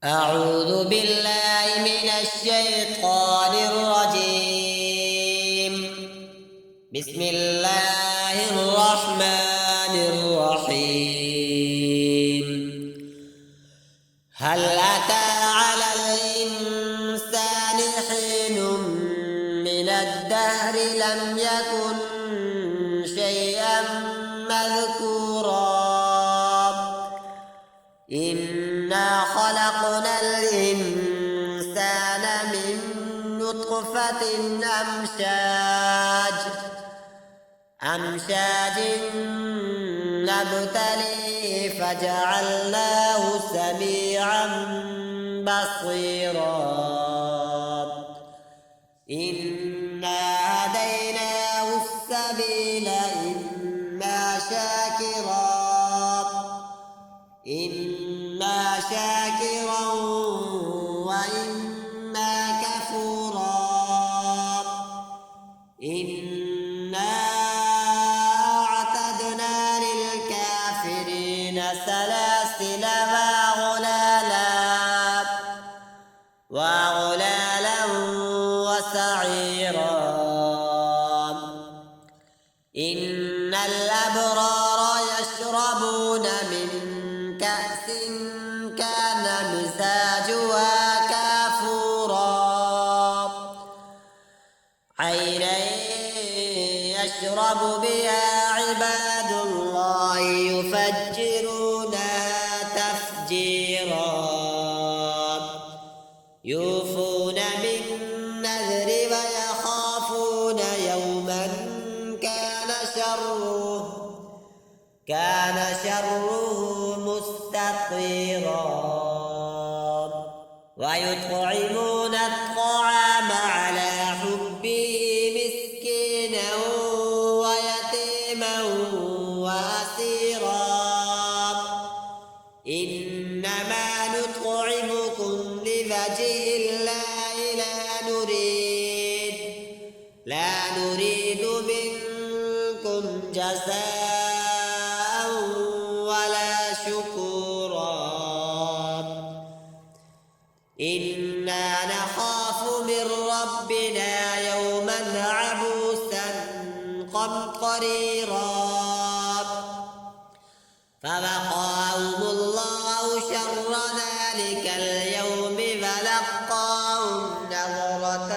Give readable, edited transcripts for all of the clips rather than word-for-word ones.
أعوذ بالله من الشيطان الرجيم. بسم الله الرحمن الرحيم. هل أتى على الإنسان حين من الدهر لم يكن شيئا مذكورا إنا خلقنا الإنسان من نطفة أمشاج نبتليه فجعلناه سميعا بصيرا إنا هديناه السبيل إما شاكرا وإما كفورا إنا أعتدنا للكافرين سلاسل وأغلالا وسعيرا إن الأبرار يشربون من كأس كان مزاجها كافورا عينا يشرب بها عباد الله يفجرونها تفجيرا يوفون بالنذر ويخافون يوما كان شره مستطيرا ويطعمون الطعام على حبه مسكينا ويتيما وأسيرا إنما نطعمكم لوجه الله لا نريد منكم جزاء ولا شكورا إنا نخاف من ربنا يوما عبوسا قمطريرا فوقاهم الله شر ذلك اليوم فلقاهم نظرة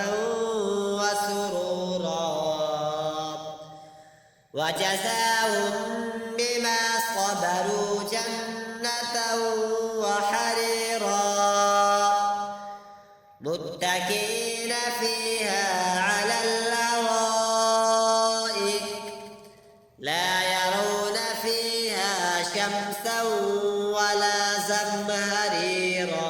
وسرورا وجزاهم بما صبروا جنة وحريرا متكئين فيها على الأرائك لا يرون فيها شمسا ولا زمهريرا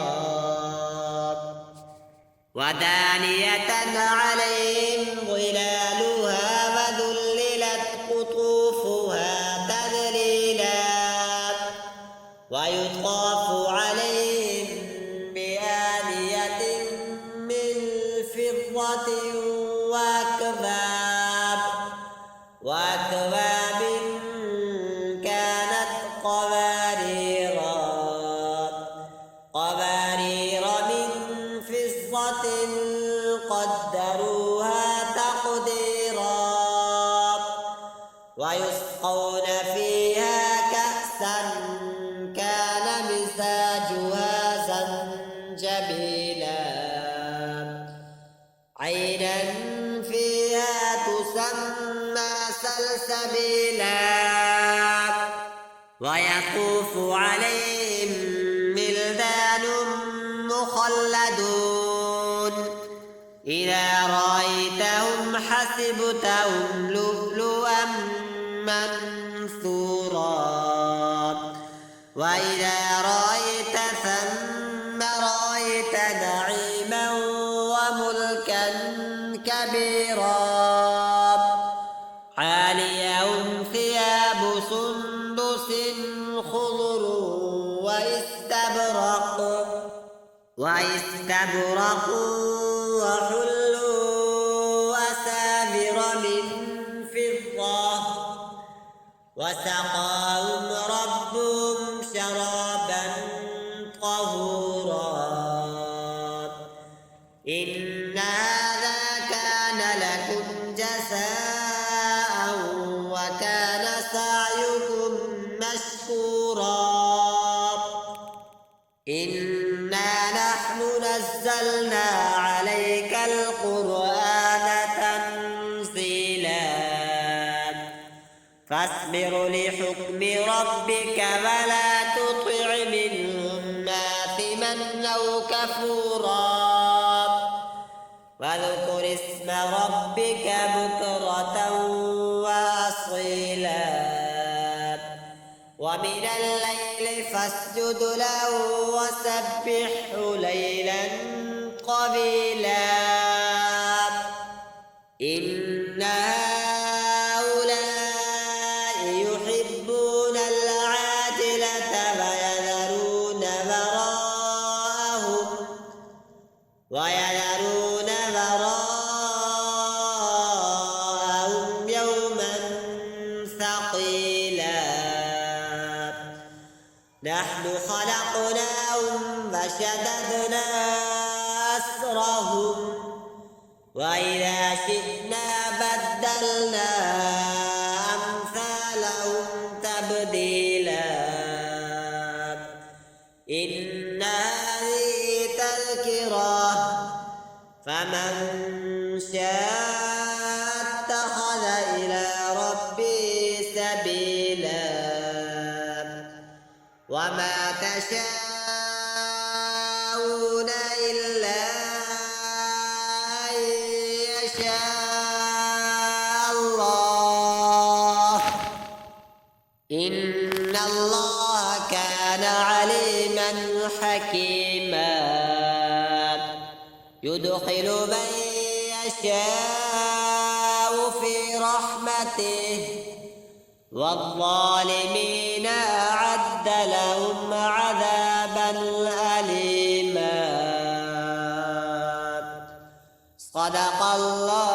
ودانية عليهم ظلالها وذللت قطوفها تذليلا ويطاف عليهم بآنية من فضة وأكواب كانت قوارير من فضة قدروها تقديرا ويسقون فيها كأسا كان مزاجها زنجبيلا عينا فيها تسمى سلسبيلا ويطوف عليهم ولدان مخلدون إذا رأيتهم حسبتهم لؤلؤا منثورا وإذا رأيت ثم رأيت نعيما وملكا كبيرا عاليهم ثياب سندس خضر واستبرق وحلوا أساور من فضة وسقاهم ربهم شرابا طهورا. إن هذا كان لكم جزاء وكان سعيكم مشكورا إنا نحن نزلنا عليك القرآن تنزيلا فاصبر لحكم ربك ولا تطع منهم آثما أو كفورا واذكر اسم ربك بكرة وأصيلا ومن الليل فاسجد له وسبحه ليلا طويلا إن هؤلاء يحبون العاجلة ويذرون وراءهم يوما ثقيلا نحن خلقناهم فشددنا أسرهم وإذا شئنا بدلنا أمثالهم تبديلا إن هذه تذكرة فمن شاء اتخذ إلى ربه سبيلا وما تشاءون إلا أن يشاء الله إن الله كان عليما حكيما يدخل من يشاء في رحمته والظالمين أعد لهم عذابا أليما صدق الله